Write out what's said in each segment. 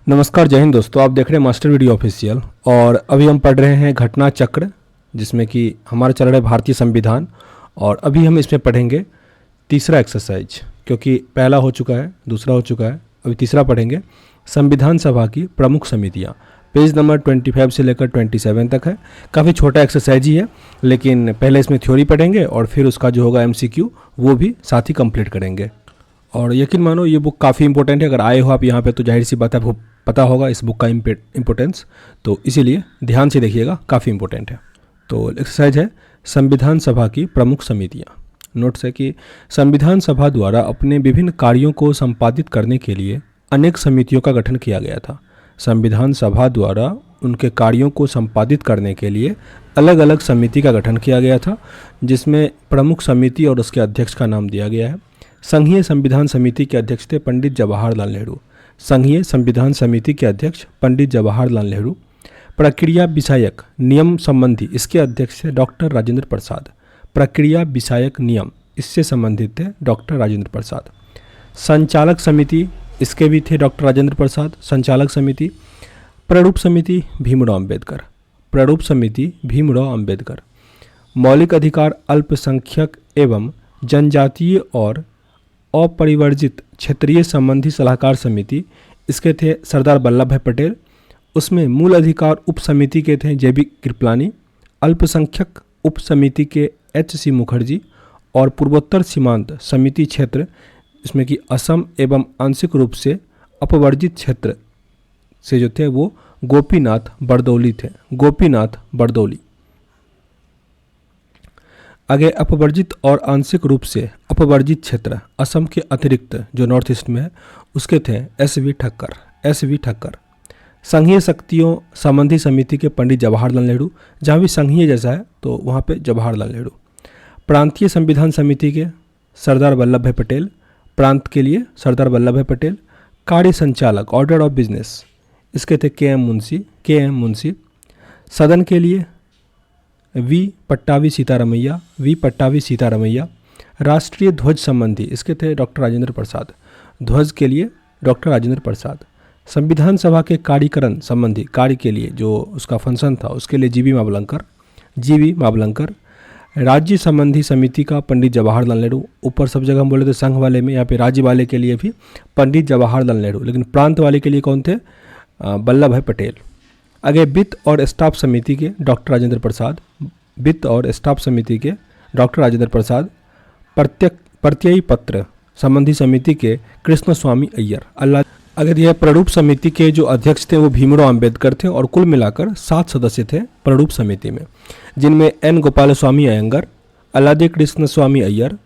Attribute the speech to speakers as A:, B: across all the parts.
A: नमस्कार, जय हिंद दोस्तों। आप देख रहे हैं मास्टर वीडियो ऑफिशियल और अभी हम पढ़ रहे हैं घटना चक्र, जिसमें कि हमारा चल रहा है भारतीय संविधान। और अभी हम इसमें पढ़ेंगे तीसरा एक्सरसाइज, क्योंकि पहला हो चुका है, दूसरा हो चुका है, अभी तीसरा पढ़ेंगे। संविधान सभा की प्रमुख समितियां, पेज नंबर 25 से लेकर 27 तक है। काफ़ी छोटा एक्सरसाइज ही है, लेकिन पहले इसमें थ्योरी पढ़ेंगे और फिर उसका जो होगा MCQ वो भी साथ ही कंप्लीट करेंगे। और यकीन मानो ये बुक काफ़ी इंपॉर्टेंट है। अगर आए हो आप यहाँ पे तो जाहिर सी बात है आपको पता होगा इस बुक का इम्पोर्टेंस, तो इसीलिए ध्यान से देखिएगा, काफ़ी इंपॉर्टेंट है। तो एक्सरसाइज है संविधान सभा की प्रमुख समितियाँ। नोट्स है कि संविधान सभा द्वारा अपने विभिन्न कार्यों को संपादित करने के लिए अनेक समितियों का गठन किया गया था। संविधान सभा द्वारा उनके कार्यों को संपादित करने के लिए अलग अलग समिति का गठन किया गया था, जिसमें प्रमुख समिति और उसके अध्यक्ष का नाम दिया गया है। संघीय संविधान समिति के अध्यक्ष थे पंडित जवाहरलाल नेहरू। संघीय संविधान समिति के अध्यक्ष पंडित जवाहरलाल नेहरू। प्रक्रिया विषयक नियम संबंधी इसके अध्यक्ष थे डॉक्टर राजेंद्र प्रसाद। प्रक्रिया विषयक नियम इससे संबंधित थे डॉक्टर राजेंद्र प्रसाद। संचालक समिति इसके भी थे डॉक्टर राजेंद्र प्रसाद, संचालक समिति। प्रारूप समिति भीमराव अंबेडकर। प्रारूप समिति भीमराव अंबेडकर। मौलिक अधिकार अल्पसंख्यक एवं जनजातीय और अपरिवर्जित क्षेत्रीय संबंधी सलाहकार समिति इसके थे सरदार वल्लभ भाई पटेल। उसमें मूल अधिकार उप समिति के थे JB कृपलानी। अल्पसंख्यक उप समिति के HC मुखर्जी। और पूर्वोत्तर सीमांत समिति क्षेत्र इसमें कि असम एवं आंशिक रूप से अपवर्जित क्षेत्र से जो थे वो गोपीनाथ बरदौली थे। गोपीनाथ बरदौली। आगे अपवर्जित और आंशिक रूप से अपवर्जित क्षेत्र असम के अतिरिक्त जो नॉर्थ ईस्ट में है उसके थे SV ठक्कर। SV ठक्कर। संघीय शक्तियों संबंधी समिति के पंडित जवाहरलाल नेहरू। जहाँ भी संघीय जैसा है तो वहाँ पे जवाहरलाल नेहरू। प्रांतीय संविधान समिति के सरदार वल्लभ भाई पटेल। प्रांत के लिए सरदार वल्लभ भाई पटेल। कार्य संचालक ऑर्डर ऑफ बिजनेस इसके थे KM मुंशी। सदन के लिए V पट्टावी सीतारमैया। राष्ट्रीय ध्वज संबंधी इसके थे डॉक्टर राजेंद्र प्रसाद। ध्वज के लिए डॉक्टर राजेंद्र प्रसाद। संविधान सभा के कार्यकरण संबंधी कार्य के लिए जो उसका फंक्शन था उसके लिए जीवी मावलंकर। राज्य संबंधी समिति का पंडित जवाहरलाल नेहरू। ऊपर सब जगह हम बोले थे संघ वाले में, यहाँ पे राज्य वाले के लिए भी पंडित जवाहरलाल नेहरू, लेकिन प्रांत वाले के लिए कौन थे? वल्लभ भाई पटेल। आगे वित्त और स्टाफ समिति के डॉक्टर राजेंद्र प्रसाद। वित्त और स्टाफ समिति के डॉक्टर राजेंद्र प्रसाद। प्रत्ययी पत्र संबंधी समिति के कृष्ण स्वामी अय्यर। अगर यह प्रारूप समिति के जो अध्यक्ष थे वो भीमराव अंबेडकर थे और कुल मिलाकर 7 सदस्य थे प्रारूप समिति में, जिनमें N गोपालस्वामी अयंगर, अल्लादी कृष्ण स्वामी अय्यर,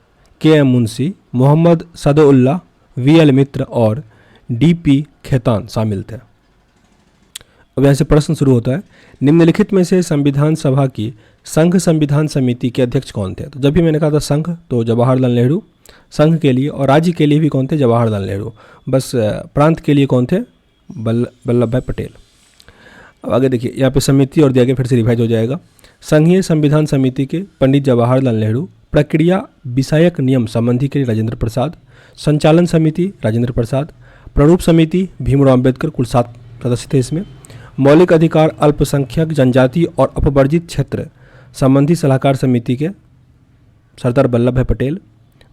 A: KM मुंशी, मोहम्मद सदउल्लाह, VL मित्र और DP खेतान शामिल थे। अब यहाँ से प्रश्न शुरू होता है, निम्नलिखित में से संविधान सभा की संघ संविधान समिति के अध्यक्ष कौन थे? तो जब भी मैंने कहा था संघ तो जवाहरलाल नेहरू संघ के लिए, और राज्य के लिए भी कौन थे? जवाहरलाल नेहरू। बस प्रांत के लिए कौन थे? वल्लभ भाई पटेल। अब आगे देखिए, यहाँ पे समिति और दिया गया, फिर से रिवाइज हो जाएगा। संघीय संविधान समिति के पंडित जवाहरलाल नेहरू। प्रक्रिया विषयक नियम संबंधी के लिए राजेंद्र प्रसाद। संचालन समिति राजेंद्र प्रसाद। प्रारूप समिति भीमराव अंबेडकर, कुल 7 सदस्य थे इसमें। मौलिक अधिकार अल्पसंख्यक जनजाति और अपवर्जित क्षेत्र संबंधी सलाहकार समिति के सरदार वल्लभ भाई पटेल।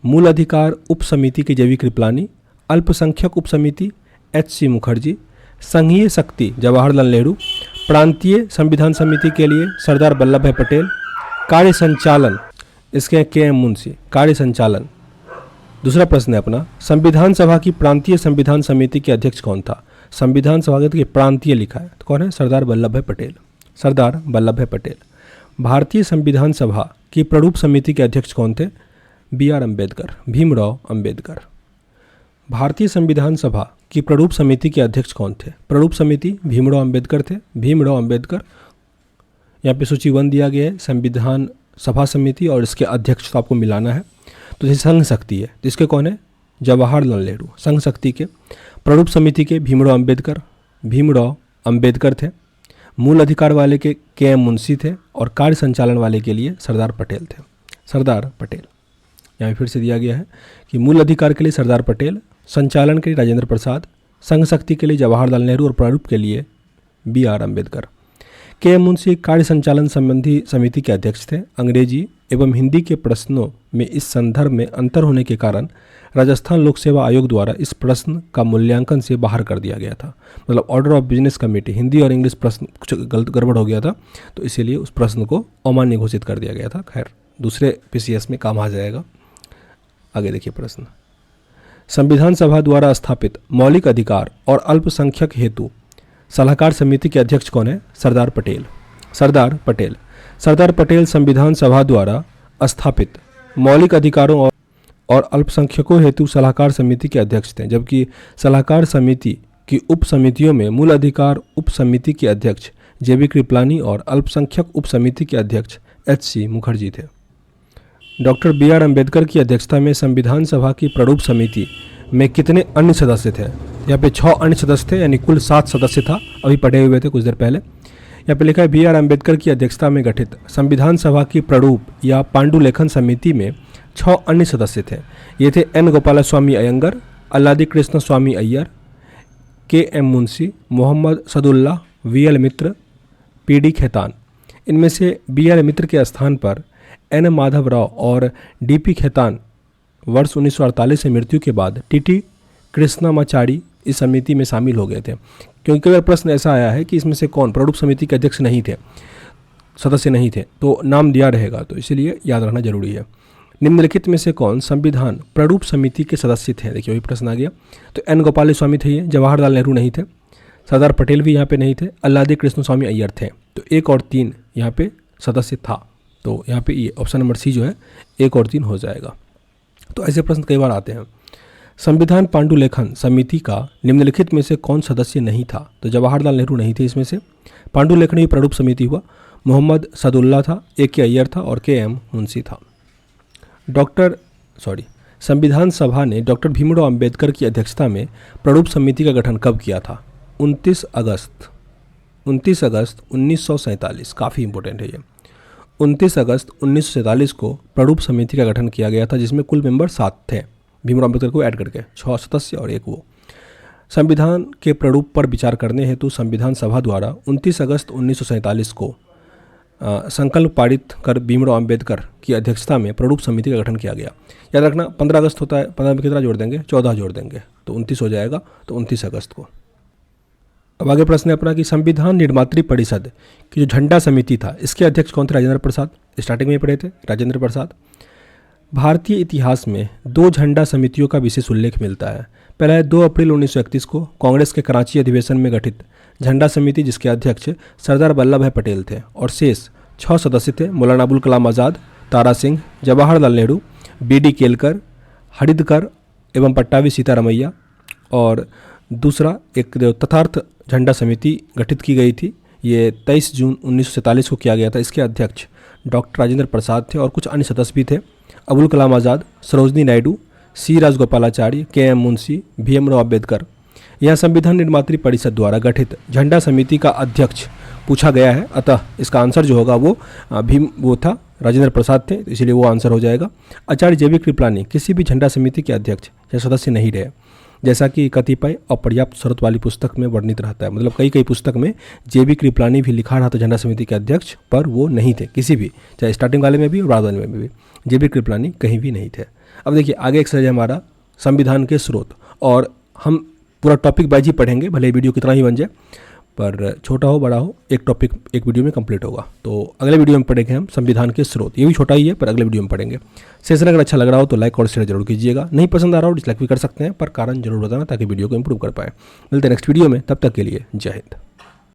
A: मूल अधिकार उप समिति के JB कृपलानी। अल्पसंख्यक उप समिति HC मुखर्जी। संघीय शक्ति जवाहरलाल नेहरू। प्रांतीय संविधान समिति के लिए सरदार वल्लभ भाई पटेल। कार्य संचालन इसके KM मुंशी। कार्य संचालन। दूसरा प्रश्न है अपना, संविधान सभा की प्रांतीय संविधान समिति के अध्यक्ष कौन था? संविधान सभा के प्रांतीय लिखा है तो कौन है? सरदार वल्लभ भाई पटेल। सरदार वल्लभ भाई पटेल। भारतीय संविधान सभा की प्रारूप समिति के अध्यक्ष कौन थे? BR अम्बेडकर, भीमराव अंबेडकर। भारतीय संविधान सभा की प्रारूप समिति के अध्यक्ष कौन थे? प्रारूप समिति भीमराव अंबेडकर थे, भीमराव अंबेडकर। यहाँ पे सूची 1 दिया गया है संविधान सभा समिति और इसके अध्यक्ष तो आपको मिलाना है। तो जैसे संघ शक्ति है तो इसके कौन है? जवाहरलाल नेहरू। संघ शक्ति के प्रारूप समिति के भीमराव अंबेडकर थे। मूल अधिकार वाले के KM मुंशी थे और कार्य संचालन वाले के लिए सरदार पटेल थे। सरदार पटेल। यहाँ फिर से दिया गया है कि मूल अधिकार के लिए सरदार पटेल, संचालन के लिए राजेंद्र प्रसाद, संघ शक्ति के लिए जवाहरलाल नेहरू और प्रारूप के लिए BR अम्बेडकर। के मुंशी कार्य संचालन संबंधी समिति के अध्यक्ष थे। अंग्रेजी एवं हिंदी के प्रश्नों में इस संदर्भ में अंतर होने के कारण राजस्थान लोक सेवा आयोग द्वारा इस प्रश्न का मूल्यांकन से बाहर कर दिया गया था। मतलब order of business committee, Hindi और इंग्लिश प्रश्न कुछ गड़बड़ हो गया था, तो इसीलिए उस प्रश्न को अमान्य घोषित कर दिया गया था। खैर, दूसरे PCS में काम आ जाएगा। आगे देखिए प्रश्न, संविधान सभा द्वारा स्थापित मौलिक अधिकार और अल्पसंख्यक हेतु सलाहकार समिति के अध्यक्ष कौन है? सरदार पटेल। सरदार पटेल संविधान सभा द्वारा स्थापित मौलिक अधिकारों और अल्पसंख्यकों हेतु सलाहकार समिति के अध्यक्ष थे, जबकि सलाहकार समिति की उप समितियों में मूल अधिकार उप समिति के अध्यक्ष JB कृपलानी और अल्पसंख्यक उप समिति के अध्यक्ष HC मुखर्जी थे। डॉक्टर BR अम्बेडकर की अध्यक्षता में संविधान सभा की प्रारूप समिति में कितने अन्य सदस्य थे? यहाँ पे 6 अन्य सदस्य थे, यानी कुल 7 सदस्य था। अभी पढ़े हुए थे कुछ देर पहले। यहाँ पे लिखा है BR अम्बेडकर की अध्यक्षता में गठित संविधान सभा की प्रारूप या पांडुलेखन समिति में 6 अन्य सदस्य थे। ये थे N गोपालस्वामी अयंगर, अल्लादी कृष्ण स्वामी अय्यर, KM मुंशी, मोहम्मद सदुल्ला, VL मित्र, PD खेतान। इनमें से BR मित्र के स्थान पर N माधव राव और DP खेतान वर्ष 1948 से मृत्यु के बाद TT कृष्णामाचारी इस समिति में शामिल हो गए थे। क्योंकि अगर प्रश्न ऐसा आया है कि इसमें से कौन प्रारूप समिति के अध्यक्ष नहीं थे, सदस्य नहीं थे, तो नाम दिया रहेगा, तो इसीलिए याद रखना जरूरी है। निम्नलिखित में से कौन संविधान प्रारूप समिति के सदस्य थे? देखिए वही प्रश्न आ गया। तो N गोपाल स्वामी थे, ये जवाहरलाल नेहरू नहीं थे, सरदार पटेल भी यहाँ पे नहीं थे, अल्लादी कृष्ण स्वामी अय्यर थे। तो 1 और 3 यहाँ पे सदस्य था, तो यहाँ पे ये ऑप्शन नंबर C जो है 1 और 3 हो जाएगा। तो ऐसे प्रश्न कई बार आते हैं। संविधान पांडुलेखन समिति का निम्नलिखित में से कौन सदस्य नहीं था? तो जवाहरलाल नेहरू नहीं थे इसमें से। पांडुलेखन ही प्रारूप समिति हुआ, मोहम्मद सदुल्ला था, AK अय्यर था और KM मुंशी था। संविधान सभा ने डॉक्टर भीमराव अंबेडकर की अध्यक्षता में प्रारूप समिति का गठन कब किया था? 29 अगस्त 1947। काफ़ी इंपॉर्टेंट है ये। 29 अगस्त 1947 को प्रारूप समिति का गठन किया गया था, जिसमें कुल मेंबर 7 थे, भीमराव अंबेडकर को ऐड करके 6 सदस्य और 1 वो। संविधान के प्रारूप पर विचार करने हेतु संविधान सभा द्वारा 29 अगस्त 1947 को संकल्प पारित कर भीमराव अंबेडकर की अध्यक्षता में प्रारूप समिति का गठन किया गया। याद रखना 15 अगस्त होता है, 15 में कितना जोड़ देंगे? 14 जोड़ देंगे, तो 29 हो जाएगा, तो 29 अगस्त को। अब आगे प्रश्न है अपना कि संविधान निर्मात्री परिषद की जो झंडा समिति था, इसके अध्यक्ष कौन थे? राजेंद्र प्रसाद। स्टार्टिंग में पढ़े थे राजेंद्र प्रसाद। भारतीय इतिहास में 2 झंडा समितियों का विशेष उल्लेख मिलता है। पहला है 2 अप्रैल 1931 को कांग्रेस के कराची अधिवेशन में गठित झंडा समिति, जिसके अध्यक्ष सरदार वल्लभ भाई पटेल थे और शेष 6 सदस्य थे, मौलाना अबुल कलाम आज़ाद, तारा सिंह, जवाहरलाल नेहरू, BD केलकर, हरिदकर एवं पट्टाभी सीतारमैया। और दूसरा एक तथार्थ झंडा समिति गठित की गई थी, ये 23 जून 1947 को किया गया था। इसके अध्यक्ष डॉक्टर राजेंद्र प्रसाद थे और कुछ अन्य सदस्य भी थे, अबुल कलाम आज़ाद, सरोजनी नायडू, C राजगोपालाचारी, KM मुंशी, भीमराव अम्बेडकर। यह संविधान निर्मात्री परिषद द्वारा गठित झंडा समिति का अध्यक्ष पूछा गया है, अतः इसका आंसर जो होगा वो था राजेंद्र प्रसाद थे, इसलिए वो आंसर हो जाएगा। आचार्य JB कृपलानी किसी भी झंडा समिति के अध्यक्ष या सदस्य नहीं रहे, जैसा कि कतिपय अपर्याप्त शर्त वाली पुस्तक में वर्णित रहता है। मतलब कई पुस्तक में JB कृपलानी भी लिखा रहा था झंडा समिति के अध्यक्ष, पर वो नहीं थे किसी भी, चाहे स्टार्टिंग वाले में भी और बाद वाले में भी JB कृपलानी कहीं भी नहीं थे। अब देखिए आगे एक्सरसाइज है हमारा संविधान के स्रोत, और हम पूरा टॉपिक वाइज ही पढ़ेंगे, भले वीडियो कितना ही बन जाए, पर छोटा हो बड़ा हो एक टॉपिक एक वीडियो में कंप्लीट होगा। तो अगले वीडियो में पढ़ेंगे हम संविधान के स्रोत। ये भी छोटा ही है, पर अगले वीडियो में पढ़ेंगे। सेशन अगर अच्छा लग रहा हो तो लाइक और शेयर जरूर कीजिएगा, नहीं पसंद आ रहा हो डिसलाइक भी कर सकते हैं, पर कारण जरूर बताना ताकि वीडियो को इंप्रूव कर पाए। मिलते हैं नेक्स्ट वीडियो में, तब तक के लिए जय हिंद।